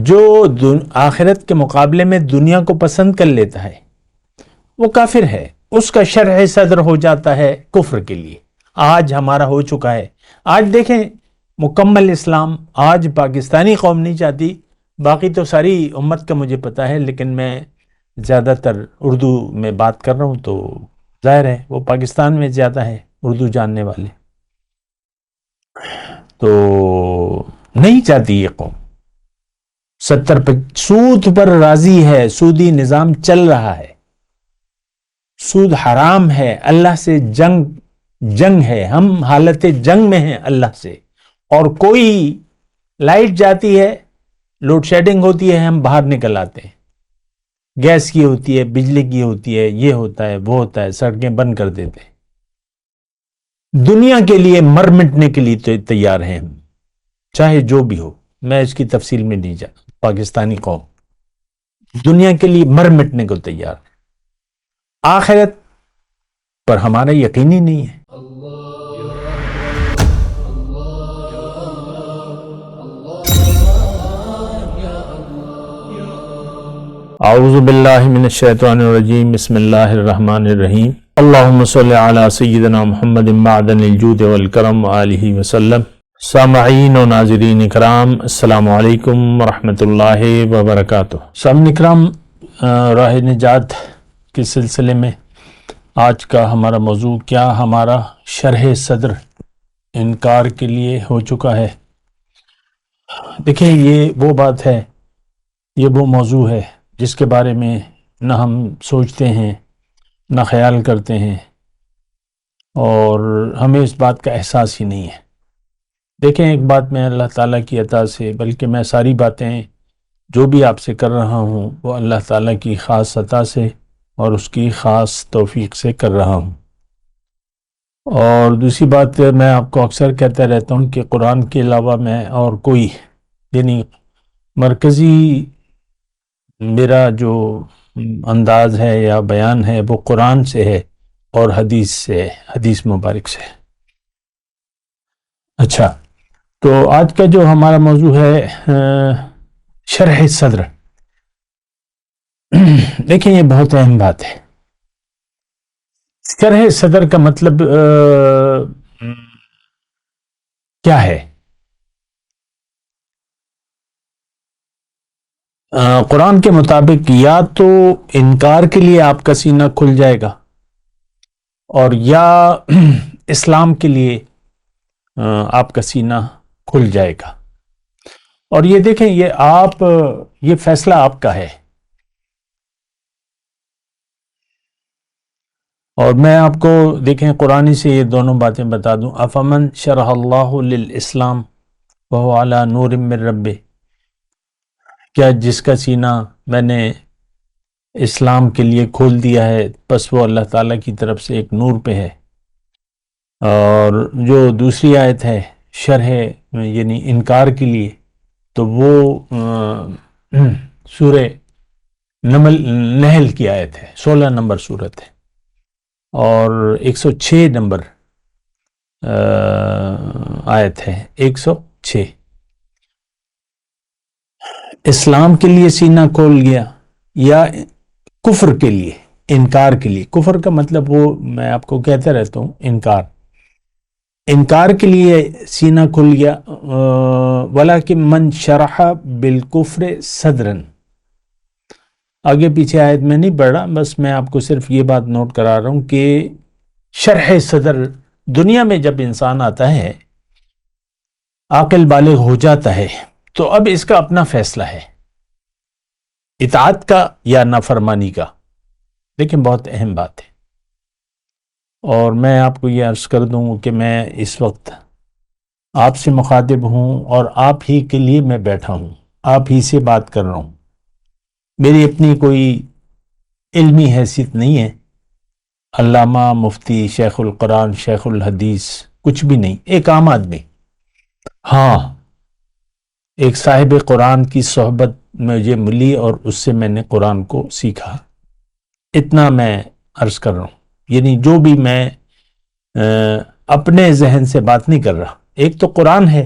جو آخرت کے مقابلے میں دنیا کو پسند کر لیتا ہے وہ کافر ہے، اس کا شرح صدر ہو جاتا ہے کفر کے لیے۔ آج ہمارا ہو چکا ہے۔ آج دیکھیں مکمل اسلام آج پاکستانی قوم نہیں چاہتی، باقی تو ساری امت کا مجھے پتا ہے، لیکن میں زیادہ تر اردو میں بات کر رہا ہوں تو ظاہر ہے وہ پاکستان میں زیادہ ہے اردو جاننے والے، تو نہیں چاہتی یہ قوم۔ 70 پہ سود پر راضی ہے، سودی نظام چل رہا ہے، سود حرام ہے، اللہ سے جنگ ہے، ہم حالت جنگ میں ہیں اللہ سے، اور کوئی لائٹ جاتی ہے، لوڈ شیڈنگ ہوتی ہے، ہم باہر نکل آتے ہیں، گیس کی ہوتی ہے، بجلی کی ہوتی ہے، یہ ہوتا ہے وہ ہوتا ہے، سڑکیں بند کر دیتے ہیں۔ دنیا کے لیے مر مٹنے کے لیے تیار ہیں ہم، چاہے جو بھی ہو، میں اس کی تفصیل میں نہیں جاتا۔ پاکستانی قوم دنیا کے لیے مر مٹنے کو تیار ہے، آخرت پر ہمارا یقین ہی نہیں ہے۔ اعوذ باللہ من الشیطان الرجیم، بسم اللہ الرحمن الرحیم، اللہم صلی علی سیدنا محمد معدن الجود والکرم وآلہ وسلم۔ سامعین و ناظرین اکرام، السلام علیکم ورحمۃ اللہ وبرکاتہ۔ سامعین اکرام، راہ نجات کے سلسلے میں آج کا ہمارا موضوع کیا ہمارا شرح صدر انکار کے لیے ہو چکا ہے۔ دیکھیں یہ وہ بات ہے، یہ وہ موضوع ہے جس کے بارے میں نہ ہم سوچتے ہیں نہ خیال کرتے ہیں، اور ہمیں اس بات کا احساس ہی نہیں ہے۔ دیکھیں ایک بات میں اللہ تعالیٰ کی عطا سے، بلکہ میں ساری باتیں جو بھی آپ سے کر رہا ہوں وہ اللہ تعالیٰ کی خاص عطا سے اور اس کی خاص توفیق سے کر رہا ہوں۔ اور دوسری بات میں آپ کو اکثر کہتا رہتا ہوں کہ قرآن کے علاوہ میں اور کوئی، یعنی مرکزی میرا جو انداز ہے یا بیان ہے وہ قرآن سے ہے اور حدیث سے ہے، حدیث مبارک سے۔ اچھا، تو آج کا جو ہمارا موضوع ہے شرح صدر، دیکھیں یہ بہت اہم بات ہے۔ شرح صدر کا مطلب کیا ہے؟ قرآن کے مطابق یا تو انکار کے لیے آپ کا سینہ کھل جائے گا، اور یا اسلام کے لیے آپ کا سینہ کھل جائے گا۔ اور یہ دیکھیں یہ فیصلہ آپ کا ہے۔ اور میں آپ کو دیکھیں قرآن سے یہ دونوں باتیں بتا دوں۔ افمن شرح اللہ للاسلام وهو علی نور من ربہ، کیا جس کا سینہ میں نے اسلام کے لیے کھول دیا ہے پس وہ اللہ تعالیٰ کی طرف سے ایک نور پہ ہے۔ اور جو دوسری آیت ہے شرح یعنی انکار کے لیے، تو وہ سورہ نحل کی آیت ہے، 16 نمبر سورت ہے، اور 106 نمبر آیت ہے، 106۔ اسلام کے لیے سینہ کھول گیا یا کفر کے لیے، انکار کے لیے۔ کفر کا مطلب وہ میں آپ کو کہتا رہتا ہوں، انکار کے لیے سینہ کھل گیا۔ وَلَكِن مَنْ شَرَحَ بِالْكُفْرِ صَدْرًا، آگے پیچھے آیت میں نہیں پڑھ رہا، بس میں آپ کو صرف یہ بات نوٹ کرا رہا ہوں کہ شرح صدر دنیا میں جب انسان آتا ہے، عاقل بالغ ہو جاتا ہے، تو اب اس کا اپنا فیصلہ ہے، اطاعت کا یا نافرمانی کا۔ لیکن بہت اہم بات ہے، اور میں آپ کو یہ عرض کر دوں کہ میں اس وقت آپ سے مخاطب ہوں اور آپ ہی کے لیے میں بیٹھا ہوں، آپ ہی سے بات کر رہا ہوں۔ میری اپنی کوئی علمی حیثیت نہیں ہے، علامہ، مفتی، شیخ القرآن، شیخ الحدیث، کچھ بھی نہیں، ایک عام آدمی۔ ہاں، ایک صاحب قرآن کی صحبت مجھے ملی اور اس سے میں نے قرآن کو سیکھا، اتنا میں عرض کر رہا ہوں۔ یعنی جو بھی میں اپنے ذہن سے بات نہیں کر رہا، ایک تو قرآن ہے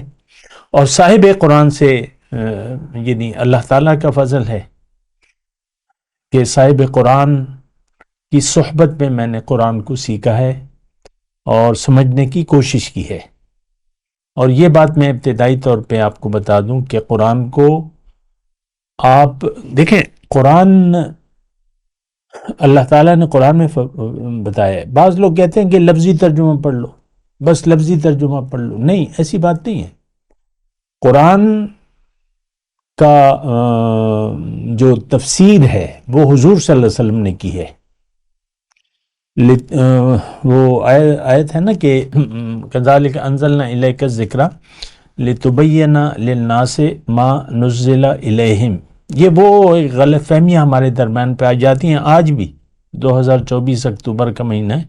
اور صاحب قرآن سے یعنی اللہ تعالیٰ کا فضل ہے کہ صاحب قرآن کی صحبت میں نے قرآن کو سیکھا ہے اور سمجھنے کی کوشش کی ہے۔ اور یہ بات میں ابتدائی طور پہ آپ کو بتا دوں کہ قرآن کو آپ دیکھیں، قرآن اللہ تعالیٰ نے قرآن میں بتایا ہے۔ بعض لوگ کہتے ہیں کہ لفظی ترجمہ پڑھ لو، بس لفظی ترجمہ پڑھ لو، نہیں، ایسی بات نہیں ہے۔ قرآن کا جو تفسیر ہے وہ حضور صلی اللہ علیہ وسلم نے کی ہے۔ وہ آیت ہے نا کہ كَذَلِكَ أَنزَلْنَا إِلَيْكَ الذِّكْرَ لِتُبَيِّنَ لِلنَّاسِ مَا نُزِّلَ إِلَيْهِمْ۔ یہ وہ ایک غلط فہمیاں ہمارے درمیان پہ آ جاتی ہیں آج بھی۔ 2024 اکتوبر کا مہینہ ہے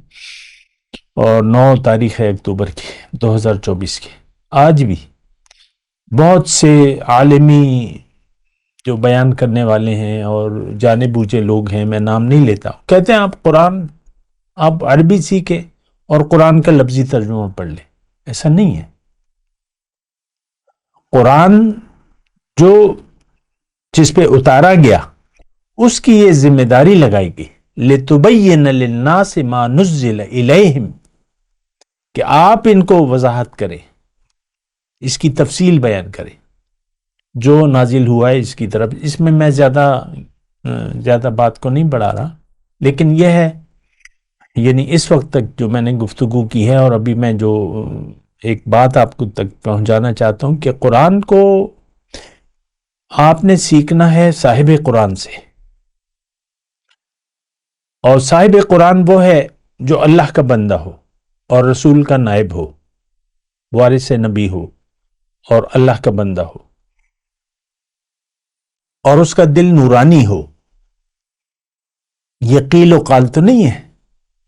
اور 9 تاریخ ہے اکتوبر کی 2024 کی۔ آج بھی بہت سے عالمی جو بیان کرنے والے ہیں اور جانے بوجھے لوگ ہیں، میں نام نہیں لیتا، کہتے ہیں آپ عربی سیکھیں اور قرآن کا لفظی ترجمہ پڑھ لیں۔ ایسا نہیں ہے۔ قرآن جو جس پہ اتارا گیا اس کی یہ ذمہ داری لگائی گئی، لِتُبَيِّنَ لِلنَّاسِ مَا نُزِّلَ إِلَيْهِمْ، کہ آپ ان کو وضاحت کریں، اس کی تفصیل بیان کریں جو نازل ہوا ہے اس کی طرف۔ اس میں میں زیادہ بات کو نہیں بڑھا رہا، لیکن یہ ہے یعنی اس وقت تک جو میں نے گفتگو کی ہے، اور ابھی میں جو ایک بات آپ کو تک پہنچانا چاہتا ہوں کہ قرآن کو آپ نے سیکھنا ہے صاحب قرآن سے، اور صاحب قرآن وہ ہے جو اللہ کا بندہ ہو اور رسول کا نائب ہو، وارث نبی ہو اور اللہ کا بندہ ہو، اور اس کا دل نورانی ہو۔ یہ قیل و قال تو نہیں ہے،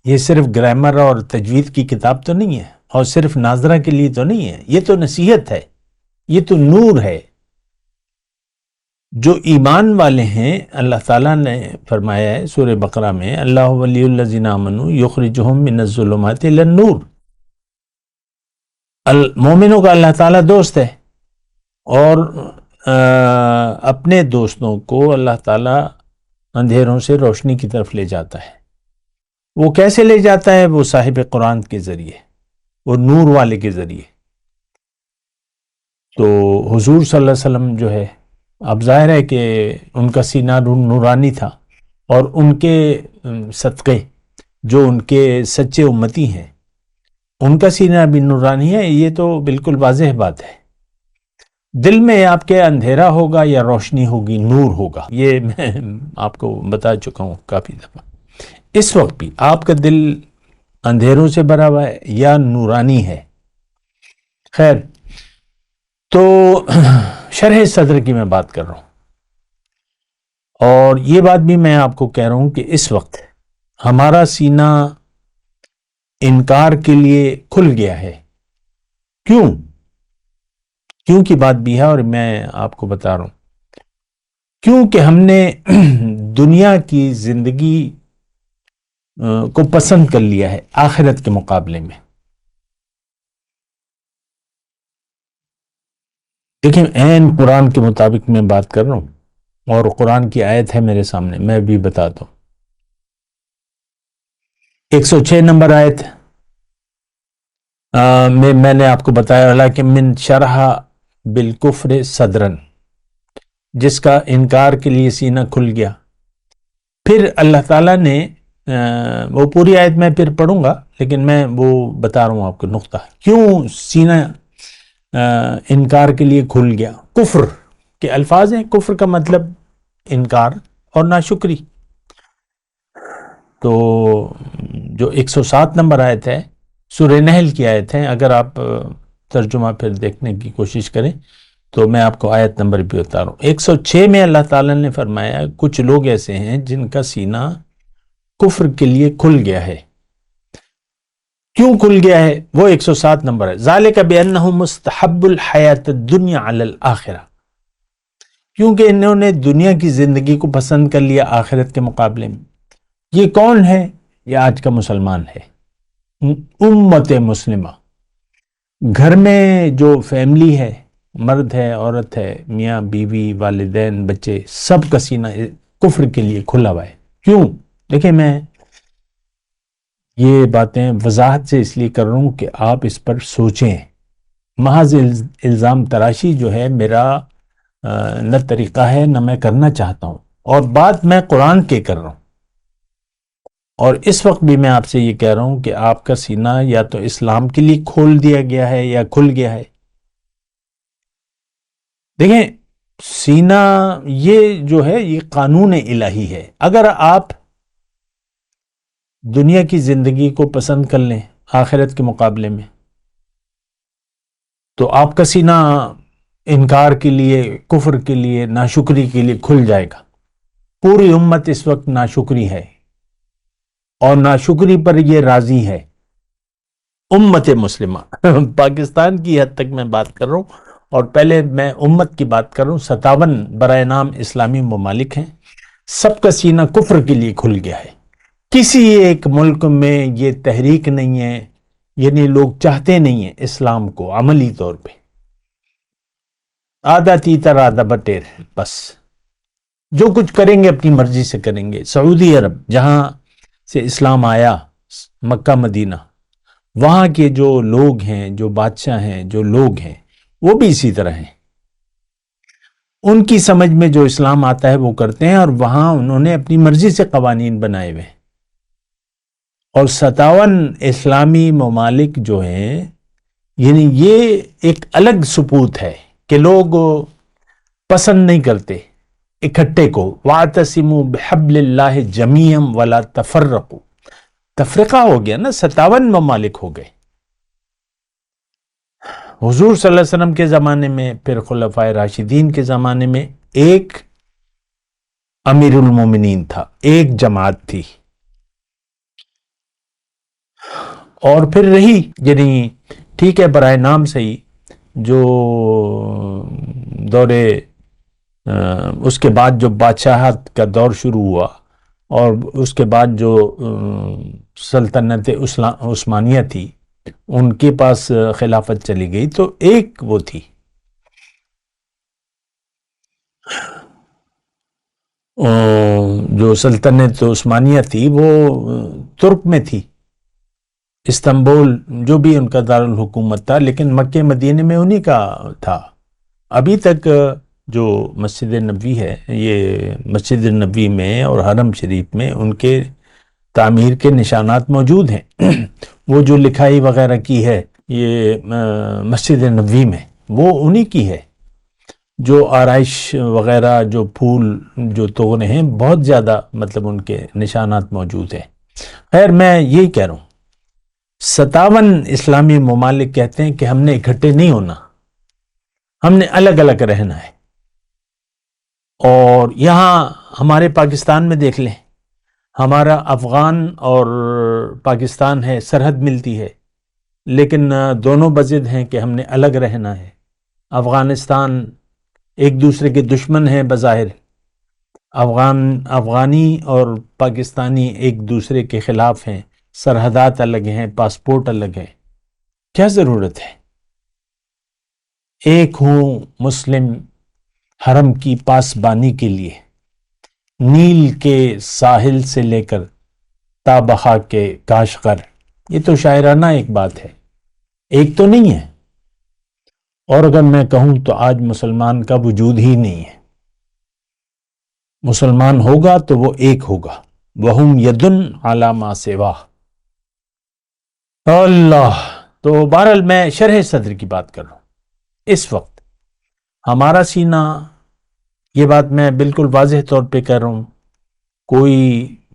یہ صرف گرامر اور تجوید کی کتاب تو نہیں ہے، اور صرف ناظرہ کے لیے تو نہیں ہے، یہ تو نصیحت ہے، یہ تو نور ہے۔ جو ایمان والے ہیں، اللہ تعالیٰ نے فرمایا ہے سورہ بقرہ میں، اللہ ولی الذین آمنوا یخرجہم من الظلمات الی النور۔ مومنوں کا اللہ تعالیٰ دوست ہے، اور اپنے دوستوں کو اللہ تعالیٰ اندھیروں سے روشنی کی طرف لے جاتا ہے۔ وہ کیسے لے جاتا ہے؟ وہ صاحب قرآن کے ذریعے، وہ نور والے کے ذریعے۔ تو حضور صلی اللہ علیہ وسلم جو ہے، اب ظاہر ہے کہ ان کا سینہ نورانی تھا، اور ان کے صدقے جو ان کے سچے امتی ہیں ان کا سینہ بھی نورانی ہے، یہ تو بالکل واضح بات ہے۔ دل میں آپ کے اندھیرا ہوگا یا روشنی ہوگی، نور ہوگا، یہ میں آپ کو بتا چکا ہوں کافی دفعہ۔ اس وقت بھی آپ کا دل اندھیروں سے بھرا ہوا ہے یا نورانی ہے؟ خیر، تو شرح صدر کی میں بات کر رہا ہوں، اور یہ بات بھی میں آپ کو کہہ رہا ہوں کہ اس وقت ہمارا سینہ انکار کے لیے کھل گیا ہے۔ کیوں کی بات بھی ہے، اور میں آپ کو بتا رہا ہوں کیونکہ ہم نے دنیا کی زندگی کو پسند کر لیا ہے آخرت کے مقابلے میں۔ دیکھیں، عین قرآن کے مطابق میں بات کر رہا ہوں، اور قرآن کی آیت ہے میرے سامنے، میں بھی بتاتا ہوں۔ 106 نمبر آیت میں نے آپ کو بتایا، کہ من شرح بالکفر صدرن، جس کا انکار کے لیے سینہ کھل گیا۔ پھر اللہ تعالیٰ نے وہ پوری آیت میں پھر پڑھوں گا، لیکن میں وہ بتا رہا ہوں آپ کو نقطہ، کیوں سینہ انکار کے لیے کھل گیا۔ کفر کے الفاظ ہیں، کفر کا مطلب انکار اور ناشکری۔ تو جو 107 نمبر آیت ہے، سورہ نحل کی آیت ہے، اگر آپ ترجمہ پھر دیکھنے کی کوشش کریں تو میں آپ کو آیت نمبر بھی بتا رہا ہوں۔ 106 میں اللہ تعالیٰ نے فرمایا کچھ لوگ ایسے ہیں جن کا سینہ کفر کے لیے کھل گیا ہے۔ کیوں کھل گیا ہے؟ وہ 107 نمبر ہے، ذالک بأنہ مستحب الحیات الدنیا علی الآخرہ، کیونکہ انہوں نے دنیا کی زندگی کو پسند کر لیا آخرت کے مقابلے میں۔ یہ کون ہے؟ یہ آج کا مسلمان ہے، امت مسلمہ۔ گھر میں جو فیملی ہے مرد ہے، عورت ہے، میاں بیوی، والدین، بچے، سب کا سینہ کفر کے لیے کھلا ہوا ہے۔ کیوں؟ دیکھیں، میں یہ باتیں وضاحت سے اس لیے کر رہا ہوں کہ آپ اس پر سوچیں۔ محض الزام تراشی جو ہے میرا نہ طریقہ ہے، نہ میں کرنا چاہتا ہوں، اور بات میں قرآن کے کر رہا ہوں۔ اور اس وقت بھی میں آپ سے یہ کہہ رہا ہوں کہ آپ کا سینہ یا تو اسلام کے لیے کھول دیا گیا ہے یا کھل گیا ہے۔ دیکھیں، سینہ یہ جو ہے یہ قانون الہی ہے۔ اگر آپ دنیا کی زندگی کو پسند کر لیں آخرت کے مقابلے میں، تو آپ کا سینہ انکار کے لیے، کفر کے لیے، ناشکری کے لیے کھل جائے گا۔ پوری امت اس وقت ناشکری ہے، اور ناشکری پر یہ راضی ہے امت مسلمہ۔ پاکستان کی حد تک میں بات کر رہا ہوں، اور پہلے میں امت کی بات کر رہا ہوں۔ 57 برائے نام اسلامی ممالک ہیں، سب کا سینہ کفر کے لیے کھل گیا ہے۔ کسی ایک ملک میں یہ تحریک نہیں ہے، یعنی لوگ چاہتے نہیں ہیں اسلام کو عملی طور پہ۔ آدھا تیتر آدھا بٹیر، بس جو کچھ کریں گے اپنی مرضی سے کریں گے۔ سعودی عرب جہاں سے اسلام آیا، مکہ مدینہ، وہاں کے جو لوگ ہیں، جو بادشاہ ہیں، جو لوگ ہیں، وہ بھی اسی طرح ہیں۔ ان کی سمجھ میں جو اسلام آتا ہے وہ کرتے ہیں، اور وہاں انہوں نے اپنی مرضی سے قوانین بنائے ہوئے ہیں۔ اور 57 اسلامی ممالک جو ہیں، یعنی یہ ایک الگ ثبوت ہے کہ لوگ پسند نہیں کرتے اکٹھے کو۔ وَاعْتَصِمُوا بِحَبْلِ اللَّهِ جَمِيعًا وَلَا تَفَرَّقُوا۔ تفرقہ ہو گیا نا، 57 ممالک ہو گئے۔ حضور صلی اللہ علیہ وسلم کے زمانے میں، پھر خلفائے راشدین کے زمانے میں ایک امیر المومنین تھا، ایک جماعت تھی، اور پھر رہی، یعنی ٹھیک ہے برائے نام صحیح، جو دورے اس کے بعد جو بادشاہت کا دور شروع ہوا، اور اس کے بعد جو سلطنت عثمانیہ تھی، ان کے پاس خلافت چلی گئی، تو ایک وہ تھی جو سلطنت عثمانیہ تھی، وہ ترک میں تھی، استنبول جو بھی ان کا دارالحکومت تھا، لیکن مکہ مدینے میں انہی کا تھا۔ ابھی تک جو مسجد نبوی ہے، یہ مسجد نبوی میں اور حرم شریف میں ان کے تعمیر کے نشانات موجود ہیں۔ وہ جو لکھائی وغیرہ کی ہے یہ مسجد نبوی میں، وہ انہی کی ہے۔ جو آرائش وغیرہ، جو پھول جو توڑے ہیں، بہت زیادہ مطلب ان کے نشانات موجود ہیں۔ خیر، میں یہی کہہ رہا ہوں، 57 اسلامی ممالک کہتے ہیں کہ ہم نے اکٹھے نہیں ہونا، ہم نے الگ الگ رہنا ہے۔ اور یہاں ہمارے پاکستان میں دیکھ لیں، ہمارا افغان اور پاکستان ہے، سرحد ملتی ہے، لیکن دونوں بضد ہیں کہ ہم نے الگ رہنا ہے۔ افغانستان ایک دوسرے کے دشمن ہیں بظاہر، افغانی اور پاکستانی ایک دوسرے کے خلاف ہیں، سرحدات الگ ہیں، پاسپورٹ الگ ہے۔ کیا ضرورت ہے؟ ایک ہوں مسلم حرم کی پاسبانی کے لیے، نیل کے ساحل سے لے کر تا بخا کے کاشغر۔ یہ تو شاعرانہ ایک بات ہے، ایک تو نہیں ہے۔ اور اگر میں کہوں تو آج مسلمان کا وجود ہی نہیں ہے۔ مسلمان ہوگا تو وہ ایک ہوگا، وَهُمْ يَدٌ عَلَى مَا سِوَاهُ۔ اللہ، تو بہرحال میں شرح صدر کی بات کر رہا ہوں۔ اس وقت ہمارا سینہ، یہ بات میں بالکل واضح طور پہ کہہ رہا ہوں، کوئی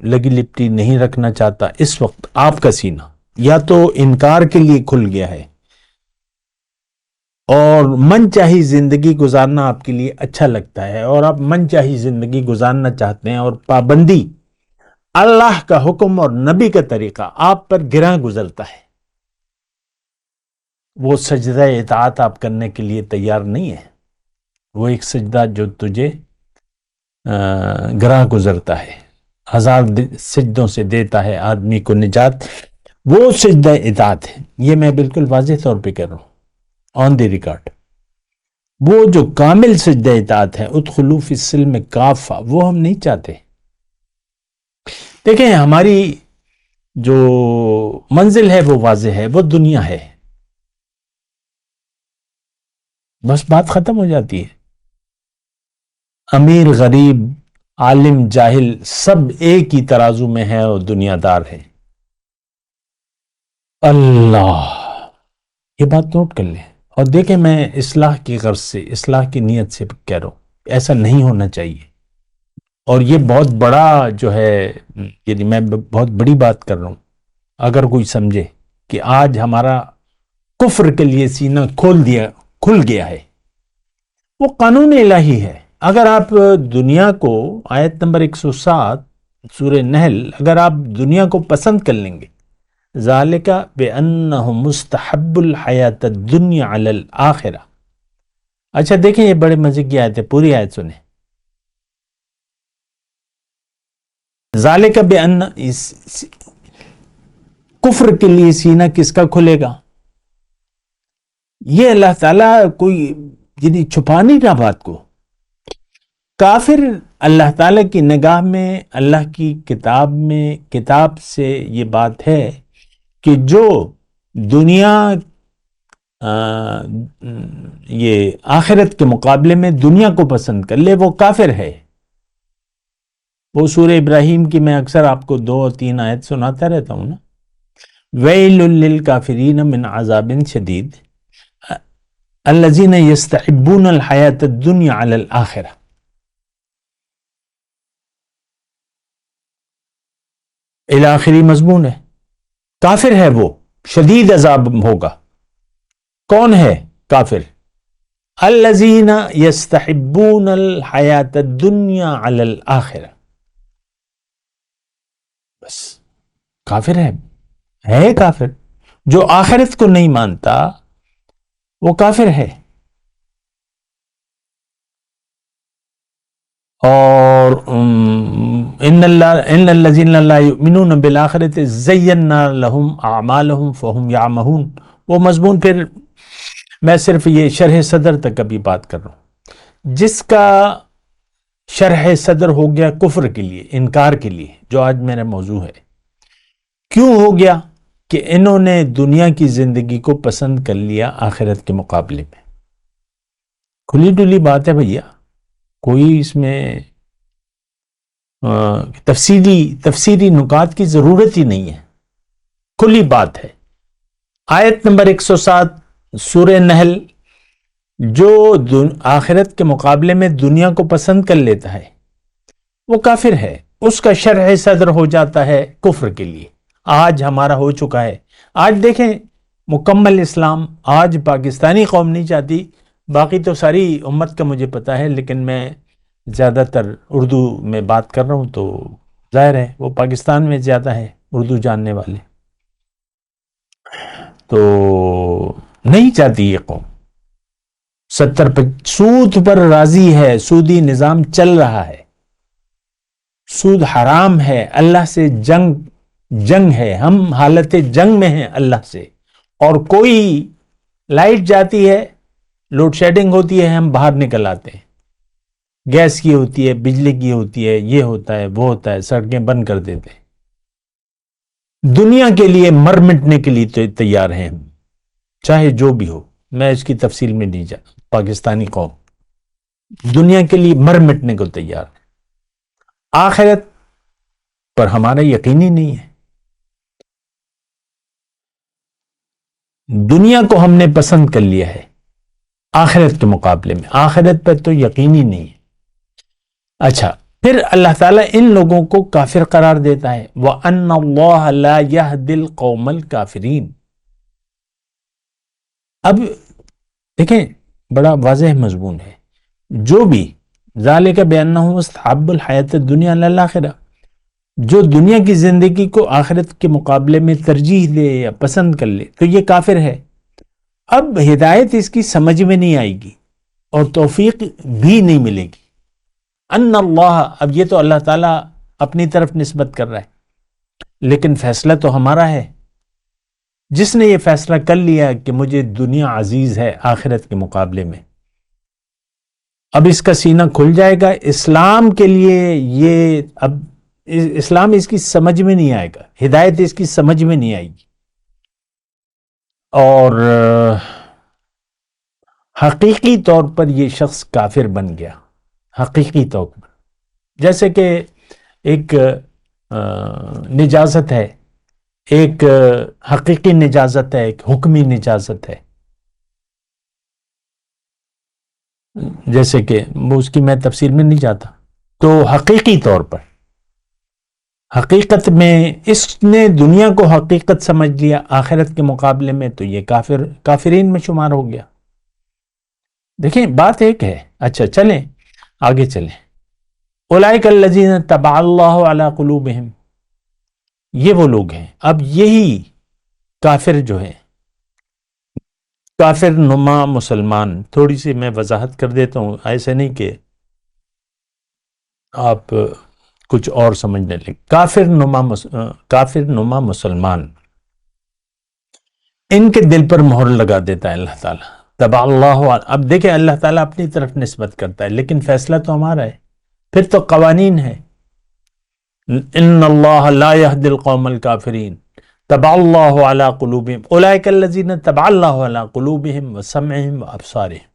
لگی لپٹی نہیں رکھنا چاہتا۔ اس وقت آپ کا سینہ یا تو انکار کے لیے کھل گیا ہے، اور من چاہی زندگی گزارنا آپ کے لیے اچھا لگتا ہے، اور آپ من چاہی زندگی گزارنا چاہتے ہیں، اور پابندی اللہ کا حکم اور نبی کا طریقہ آپ پر گراں گزرتا ہے۔ وہ سجدہ اطاعت آپ کرنے کے لیے تیار نہیں ہے، وہ ایک سجدہ جو تجھے گراں گزرتا ہے، 1000 سجدوں سے دیتا ہے آدمی کو نجات، وہ سجدہ اطاعت ہے۔ یہ میں بالکل واضح طور پہ کہہ رہا ہوں، آن دی ریکارڈ۔ وہ جو کامل سجدہ اطاعت ہے، ادخلوا فی السلم کافہ، وہ ہم نہیں چاہتے۔ دیکھیں ہماری جو منزل ہے وہ واضح ہے، وہ دنیا ہے، بس بات ختم ہو جاتی ہے۔ امیر غریب، عالم جاہل، سب ایک ہی ترازو میں ہے اور دنیا دار ہے۔ اللہ، یہ بات نوٹ کر لیں اور دیکھیں، میں اصلاح کی غرض سے، اصلاح کی نیت سے کہہ رہا ہوں، ایسا نہیں ہونا چاہیے۔ اور یہ بہت بڑا جو ہے، یعنی میں بہت بڑی بات کر رہا ہوں۔ اگر کوئی سمجھے کہ آج ہمارا کفر کے لیے سینہ کھل گیا ہے، وہ قانون الہی ہے۔ اگر آپ دنیا کو، آیت نمبر 107 سورہ نحل، اگر آپ دنیا کو پسند کر لیں گے، ذالک بأنہ مستحب الحیات الدنیا علی الآخرہ۔ اچھا دیکھیں، یہ بڑے مزے کی آیت ہے، پوری آیت سنیں۔ ذالک بأن، کفر کے لیے سینہ کس کا کھلے گا؟ یہ اللہ تعالیٰ کوئی یعنی چھپا نہیں رہا بات کو۔ کافر اللہ تعالیٰ کی نگاہ میں، اللہ کی کتاب میں، کتاب سے یہ بات ہے کہ جو دنیا یہ آخرت کے مقابلے میں دنیا کو پسند کر لے، وہ کافر ہے۔ وہ سورہ ابراہیم کی میں اکثر آپ کو 2 اور 3 آیت سناتا رہتا ہوں نا۔ ویل للکافرین من عذاب شدید الذین یستحبون الحیات الدنیا علی الآخرہ۔ آخری مضمون ہے، کافر ہے وہ، شدید عذاب ہوگا۔ کون ہے کافر؟ الذین یستحبون الحیات الدنیا علی الآخرہ، بس کافر ہے کافر۔ جو آخرت کو نہیں مانتا وہ کافر ہے۔ اور ان الذین لا یؤمنون بالآخرۃ زینا لهم اعمالهم فهم یعمہون، وہ مضمون پھر میں صرف یہ شرح صدر تک ابھی بات کر رہا ہوں۔ جس کا شرح صدر ہو گیا کفر کے لیے، انکار کے لیے، جو آج میرا موضوع ہے، کیوں ہو گیا؟ کہ انہوں نے دنیا کی زندگی کو پسند کر لیا آخرت کے مقابلے میں۔ کھلی ڈلی بات ہے بھیا، کوئی اس میں تفصیلی نکات کی ضرورت ہی نہیں ہے، کھلی بات ہے۔ آیت نمبر 107 سورہ نحل، جو آخرت کے مقابلے میں دنیا کو پسند کر لیتا ہے وہ کافر ہے، اس کا شرح صدر ہو جاتا ہے کفر کے لیے۔ آج ہمارا ہو چکا ہے۔ آج دیکھیں مکمل اسلام آج پاکستانی قوم نہیں چاہتی، باقی تو ساری امت کا مجھے پتا ہے، لیکن میں زیادہ تر اردو میں بات کر رہا ہوں، تو ظاہر ہے وہ پاکستان میں زیادہ ہے اردو جاننے والے، تو نہیں چاہتی یہ قوم۔ 70 سود پر راضی ہے، سودی نظام چل رہا ہے، سود حرام ہے، اللہ سے جنگ ہے، ہم حالت جنگ میں ہیں اللہ سے۔ اور کوئی لائٹ جاتی ہے، لوڈ شیڈنگ ہوتی ہے، ہم باہر نکل آتے ہیں، گیس کی ہوتی ہے، بجلی کی ہوتی ہے، یہ ہوتا ہے، وہ ہوتا ہے، سڑکیں بند کر دیتے ہیں۔ دنیا کے لیے مر مٹنے کے لیے تیار ہیں ہم، چاہے جو بھی ہو، میں اس کی تفصیل میں نہیں جا۔ پاکستانی قوم دنیا کے لیے مر مٹنے کو تیار ہے، آخرت پر ہمارا یقینی نہیں ہے۔ دنیا کو ہم نے پسند کر لیا ہے آخرت کے مقابلے میں، آخرت پر تو یقینی نہیں ہے۔ اچھا، پھر اللہ تعالیٰ ان لوگوں کو کافر قرار دیتا ہے، وَأَنَّ اللَّهَ لَا يَهْدِي الْقَوْمَ الْكَافِرِينَ۔ اب دیکھیں بڑا واضح مضمون ہے، جو بھی ذالک بأنہ مستحب الحیات الدنیا علی الآخرہ، جو دنیا کی زندگی کو آخرت کے مقابلے میں ترجیح دے یا پسند کر لے تو یہ کافر ہے۔ اب ہدایت اس کی سمجھ میں نہیں آئے گی اور توفیق بھی نہیں ملے گی۔ ان اللہ، اب یہ تو اللہ تعالیٰ اپنی طرف نسبت کر رہا ہے، لیکن فیصلہ تو ہمارا ہے۔ جس نے یہ فیصلہ کر لیا کہ مجھے دنیا عزیز ہے آخرت کے مقابلے میں، اب اس کا سینہ کھل جائے گا اسلام کے لیے. یہ اب اسلام اس کی سمجھ میں نہیں آئے گا، ہدایت اس کی سمجھ میں نہیں آئے گی، اور حقیقی طور پر یہ شخص کافر بن گیا. حقیقی طور پر جیسے کہ ایک نجازت ہے، ایک حقیقی نجازت ہے، ایک حکمی نجازت ہے. جیسے کہ اس کی میں تفصیل میں نہیں جاتا. تو حقیقی طور پر حقیقت میں اس نے دنیا کو حقیقت سمجھ لیا، آخرت کے مقابلے میں تو یہ کافرین میں شمار ہو گیا. دیکھیں بات ایک ہے. اچھا چلیں آگے چلیں. اولئک الذین طبع اللہ علی قلوبہم، یہ وہ لوگ ہیں. اب یہی کافر جو ہیں، کافر نما مسلمان، تھوڑی سی میں وضاحت کر دیتا ہوں، ایسے نہیں کہ آپ کچھ اور سمجھنے لیں. کافر نما مسلمان، ان کے دل پر مہر لگا دیتا ہے اللہ تعالیٰ. طبع اللہ، اب دیکھیں اللہ تعالیٰ اپنی طرف نسبت کرتا ہے لیکن فیصلہ تو ہمارا ہے، پھر تو قوانین ہے. ان اللہ لا يهدي القوم الكافرین طبع اللہ علی قلوبہم اولئک الذین طبع اللہ علی قلوبہم وسمعہم وابصارہم.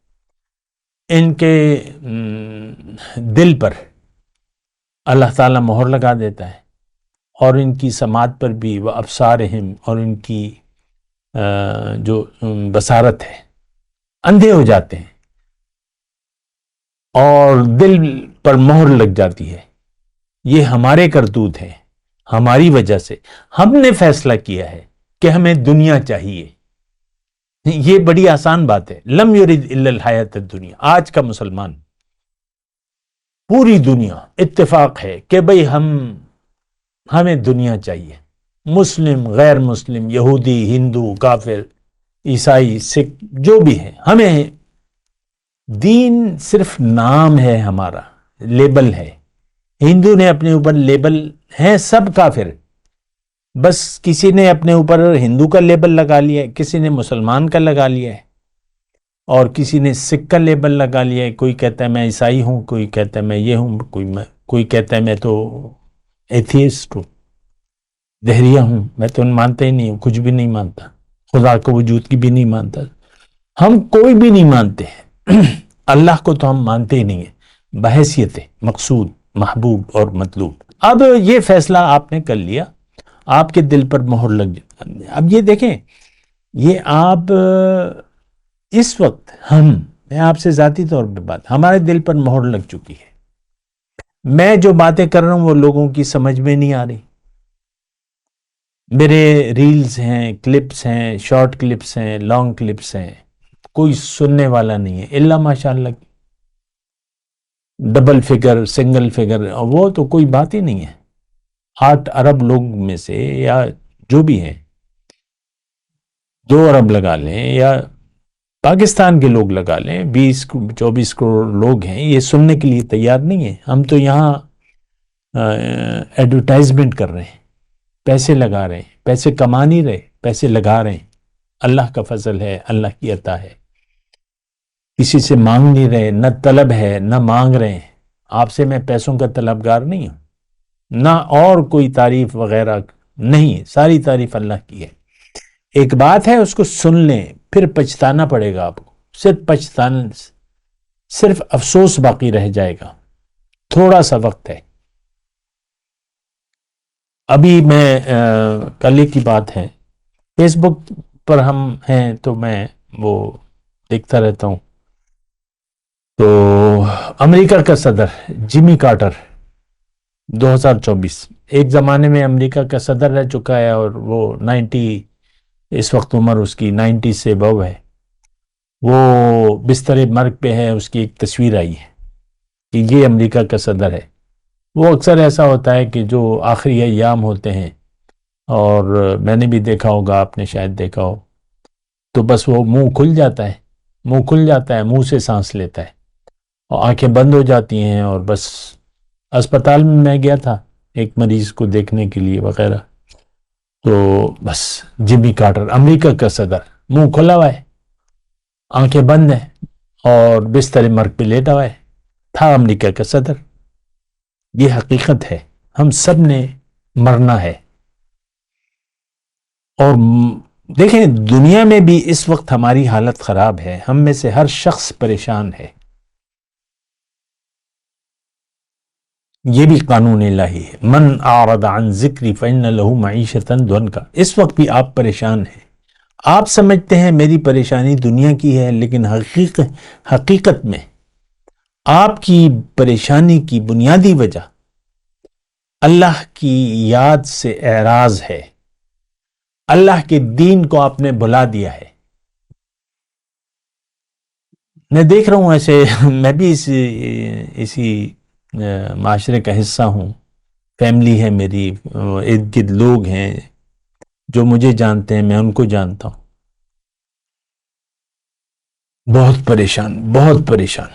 ان کے دل پر اللہ تعالیٰ مہر لگا دیتا ہے، اور ان کی سماعت پر بھی، وابصارہم، اور ان کی جو بصارت ہے، اندھے ہو جاتے ہیں اور دل پر مہر لگ جاتی ہے. یہ ہمارے کرتوت ہے، ہماری وجہ سے. ہم نے فیصلہ کیا ہے کہ ہمیں دنیا چاہیے. یہ بڑی آسان بات ہے. لم یرد الا الحیات الدنیا. آج کا مسلمان، پوری دنیا اتفاق ہے کہ بھئی ہمیں دنیا چاہیے. مسلم، غیر مسلم، یہودی، ہندو، کافر، عیسائی، سکھ، جو بھی ہے، ہمیں دین صرف نام ہے، ہمارا لیبل ہے. ہندو نے اپنے اوپر لیبل ہیں سب کافر، بس کسی نے اپنے اوپر ہندو کا لیبل لگا لیا ہے، کسی نے مسلمان کا لگا لیا ہے، اور کسی نے سکھ کا لیبل لگا لیا ہے. کوئی کہتا ہے میں عیسائی ہوں، کوئی کہتا ہے میں یہ ہوں، کوئی کہتا ہے میں تو ایتھیسٹ ہوں، دہریہ ہوں، میں تو مانتا ہی نہیں ہوں، کچھ بھی نہیں مانتا، خدا کو وجود کی بھی نہیں مانتا. ہم کوئی بھی نہیں مانتے ہیں. اللہ کو تو ہم مانتے ہی نہیں ہیں بحیثیت مقصود، محبوب اور مطلوب. اب یہ فیصلہ آپ نے کر لیا، آپ کے دل پر مہر لگ جاتا. اب یہ دیکھیں، یہ آپ اس وقت میں آپ سے ذاتی طور پہ بات، ہمارے دل پر مہر لگ چکی ہے. میں جو باتیں کر رہا ہوں وہ لوگوں کی سمجھ میں نہیں آ رہی. میرے ریلز ہیں، کلپس ہیں، شارٹ کلپس ہیں، لانگ کلپس ہیں، کوئی سننے والا نہیں ہے الا ماشاء اللہ. ڈبل فگر، سنگل فگر، وہ تو کوئی بات ہی نہیں ہے. 8 ارب لوگ میں سے، یا جو بھی ہیں، 2 ارب لگا لیں یا پاکستان کے لوگ لگا لیں، 20-24 کروڑ لوگ ہیں، یہ سننے کے لیے تیار نہیں ہیں. ہم تو یہاں ایڈورٹائزمنٹ کر رہے ہیں، پیسے لگا رہے ہیں، پیسے کما نہیں رہے، پیسے لگا رہے ہیں. اللہ کا فضل ہے، اللہ کی عطا ہے. کسی سے مانگ نہیں رہے، نہ طلب ہے نہ مانگ رہے ہیں. آپ سے میں پیسوں کا طلبگار نہیں ہوں، نہ اور کوئی تعریف وغیرہ نہیں. ساری تعریف اللہ کی ہے. ایک بات ہے، اس کو سن لیں، پھر پچھتانا پڑے گا آپ کو. صرف افسوس باقی رہ جائے گا. تھوڑا سا وقت ہے. ابھی میں کل ہی کی بات ہے، فیس بک پر ہم ہیں تو میں وہ دیکھتا رہتا ہوں. تو امریکہ کا صدر جمی کارٹر 2024، ایک زمانے میں امریکہ کا صدر رہ چکا ہے، اور وہ 90، اس وقت عمر اس کی 90 سے ابو ہے. وہ بستر مرگ پہ ہے. اس کی ایک تصویر آئی ہے کہ یہ امریکہ کا صدر ہے. وہ اکثر ایسا ہوتا ہے کہ جو آخری ایام ہوتے ہیں، اور میں نے بھی دیکھا ہوگا، آپ نے شاید دیکھا ہو، تو بس وہ منہ کھل جاتا ہے، منہ سے سانس لیتا ہے، اور آنکھیں بند ہو جاتی ہیں. اور بس اسپتال میں گیا تھا ایک مریض کو دیکھنے کے لیے وغیرہ، تو بس جمی کارٹر امریکہ کا صدر منہ کھلا ہوا ہے، آنکھیں بند ہیں، اور بستر مرگ پہ لیٹا ہوا ہے. تھا امریکہ کا صدر. یہ حقیقت ہے، ہم سب نے مرنا ہے. اور دیکھیں دنیا میں بھی اس وقت ہماری حالت خراب ہے، ہم میں سے ہر شخص پریشان ہے. یہ بھی قانون الہی ہے. من اعرض عن ذکری فإن له معیشۃ ضنکا. اس وقت بھی آپ پریشان ہیں. آپ سمجھتے ہیں میری پریشانی دنیا کی ہے، لیکن حقیقت میں آپ کی پریشانی کی بنیادی وجہ اللہ کی یاد سے اعراض ہے. اللہ کے دین کو آپ نے بھلا دیا ہے. میں دیکھ رہا ہوں ایسے، میں بھی اسی معاشرے کا حصہ ہوں. فیملی ہے میری، ارد گرد لوگ ہیں جو مجھے جانتے ہیں، میں ان کو جانتا ہوں. بہت پریشان، بہت پریشان.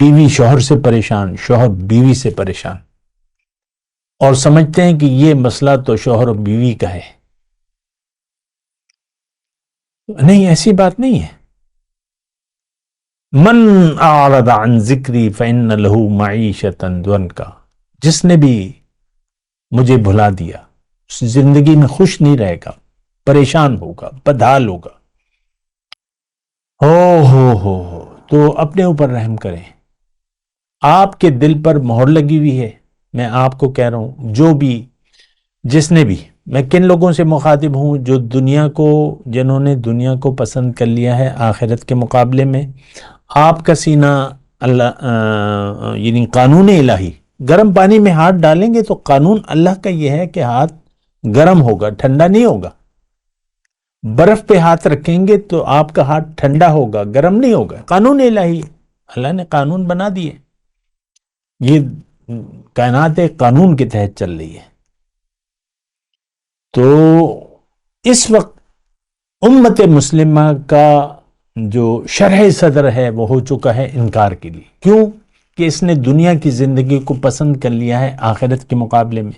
بیوی شوہر سے پریشان، شوہر بیوی سے پریشان، اور سمجھتے ہیں کہ یہ مسئلہ تو شوہر اور بیوی کا ہے. نہیں، ایسی بات نہیں ہے. من اعرض عن ذکری فإن له معیشۃ ضنکا. جس نے بھی مجھے بھلا دیا اس زندگی میں خوش نہیں رہے گا، پریشان ہوگا، بدحال ہوگا. ہو تو اپنے اوپر رحم کریں. آپ کے دل پر مہر لگی ہوئی ہے. میں آپ کو کہہ رہا ہوں، جو بھی، جس نے بھی، میں کن لوگوں سے مخاطب ہوں جو جنہوں نے دنیا کو پسند کر لیا ہے آخرت کے مقابلے میں. آپ کا سینہ اللہ یعنی قانون الہی، گرم پانی میں ہاتھ ڈالیں گے تو قانون اللہ کا یہ ہے کہ ہاتھ گرم ہوگا، ٹھنڈا نہیں ہوگا. برف پہ ہاتھ رکھیں گے تو آپ کا ہاتھ ٹھنڈا ہوگا، گرم نہیں ہوگا. قانون الہی، اللہ نے قانون بنا دیے. یہ کائنات ایک قانون کے تحت چل رہی ہے. تو اس وقت امت مسلمہ کا جو شرح صدر ہے وہ ہو چکا ہے انکار کے لیے. کیوں؟ کہ اس نے دنیا کی زندگی کو پسند کر لیا ہے آخرت کے مقابلے میں.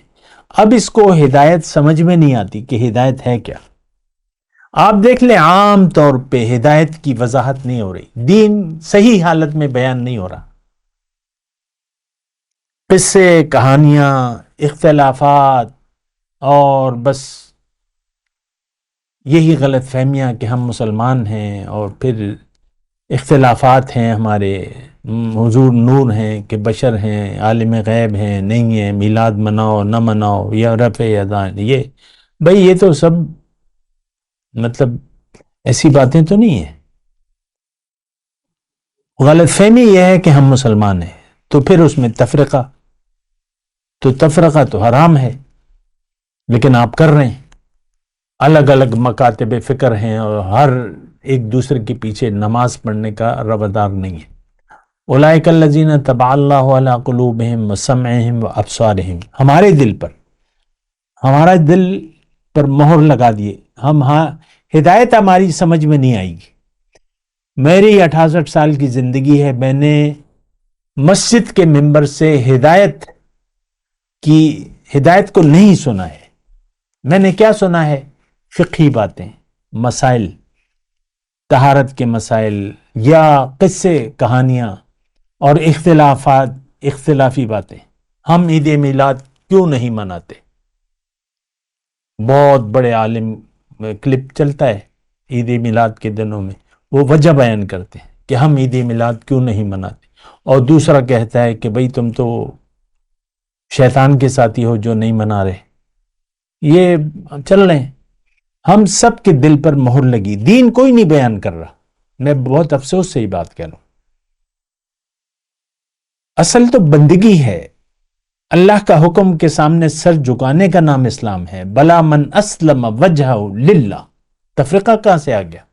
اب اس کو ہدایت سمجھ میں نہیں آتی کہ ہدایت ہے کیا. آپ دیکھ لیں عام طور پہ ہدایت کی وضاحت نہیں ہو رہی، دین صحیح حالت میں بیان نہیں ہو رہا. قصے، کہانیاں، اختلافات، اور بس یہی غلط فہمیاں کہ ہم مسلمان ہیں، اور پھر اختلافات ہیں ہمارے. حضور نور ہیں کہ بشر ہیں، عالم غیب ہیں نہیں ہیں، میلاد مناؤ نہ مناؤ، یا رفع اذان. یہ بھئی یہ تو سب مطلب ایسی باتیں تو نہیں ہیں. غلط فہمی یہ ہے کہ ہم مسلمان ہیں، تو پھر اس میں تفرقہ تو حرام ہے، لیکن آپ کر رہے ہیں. الگ الگ مکاتب فکر ہیں، اور ہر ایک دوسرے کے پیچھے نماز پڑھنے کا روادار نہیں ہے. اولئک الذین طبع اللہ علی قلوبہم وسمعہم وابصارہم. ہمارا دل پر مہر لگا دیے. ہدایت ہماری سمجھ میں نہیں آئے گی. میری 68 سال کی زندگی ہے، میں نے مسجد کے ممبر سے ہدایت کو نہیں سنا ہے. میں نے کیا سنا ہے؟ فقہی باتیں، مسائل، طہارت کے مسائل، یا قصے، کہانیاں، اور اختلافی باتیں. ہم عید میلاد کیوں نہیں مناتے؟ بہت بڑے عالم، کلپ چلتا ہے عید میلاد کے دنوں میں، وہ وجہ بیان کرتے ہیں کہ ہم عید میلاد کیوں نہیں مناتے. اور دوسرا کہتا ہے کہ بھئی تم تو شیطان کے ساتھی ہو جو نہیں منا رہے. یہ چل رہے ہیں. ہم سب کے دل پر مہر لگی، دین کوئی نہیں بیان کر رہا. میں بہت افسوس سے یہ بات کہہ رہا ہوں. اصل تو بندگی ہے، اللہ کا حکم کے سامنے سر جھکانے کا نام اسلام ہے. بلا من اسلم وجہہ للہ. تفرقہ کہاں سے آ گیا؟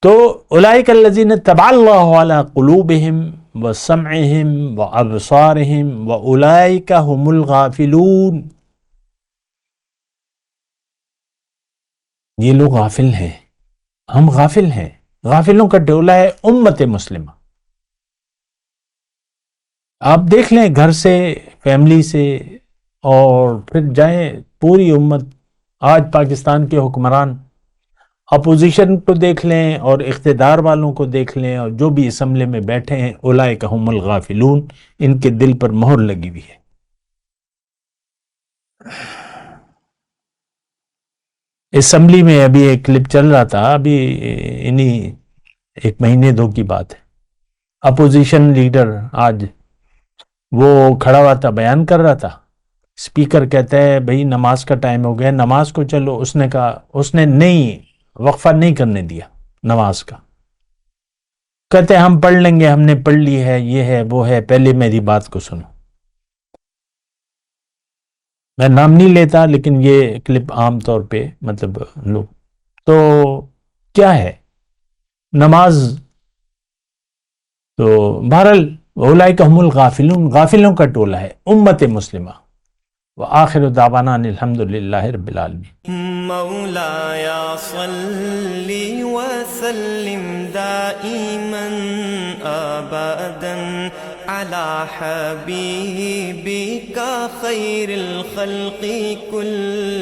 تو اولئک الذین طبع اللہ علی قلوبہم وسمعہم وابصارہم واولئک هم الغافلون. یہ لوگ غافل ہیں، ہم غافل ہیں. غافلوں کا ٹولہ ہے امت مسلمہ. آپ دیکھ لیں گھر سے، فیملی سے، اور پھر جائیں پوری امت. آج پاکستان کے حکمران اپوزیشن کو دیکھ لیں اور اقتدار والوں کو دیکھ لیں اور جو بھی اسمبلی میں بیٹھے ہیں، اولئک هم الغافلون، ان کے دل پر مہر لگی ہوئی ہے۔ اسمبلی میں ابھی ایک کلپ چل رہا تھا، ابھی انہی ایک مہینے دو کی بات ہے، اپوزیشن لیڈر آج وہ کھڑا ہوا تھا، بیان کر رہا تھا، اسپیکر کہتا ہے بھئی نماز کا ٹائم ہو گیا، نماز کو چلو، اس نے کہا، اس نے نہیں وقفہ نہیں کرنے دیا نماز کا، کہتے ہیں ہم پڑھ لیں گے، ہم نے پڑھ لی ہے، یہ ہے وہ ہے، پہلے میری بات کو سنو۔ میں نام نہیں لیتا لیکن یہ کلپ عام طور پہ مطلب لوگ تو کیا ہے نماز، تو بہرحال اولئک هم الغافلون، غافلوں کا ٹولہ ہے امت مسلمہ۔ وآخر دعوانا ان الحمدللہ رب العالمین۔ مولاي صل وسلم دائما ابدا على حبيبك خير الخلق كل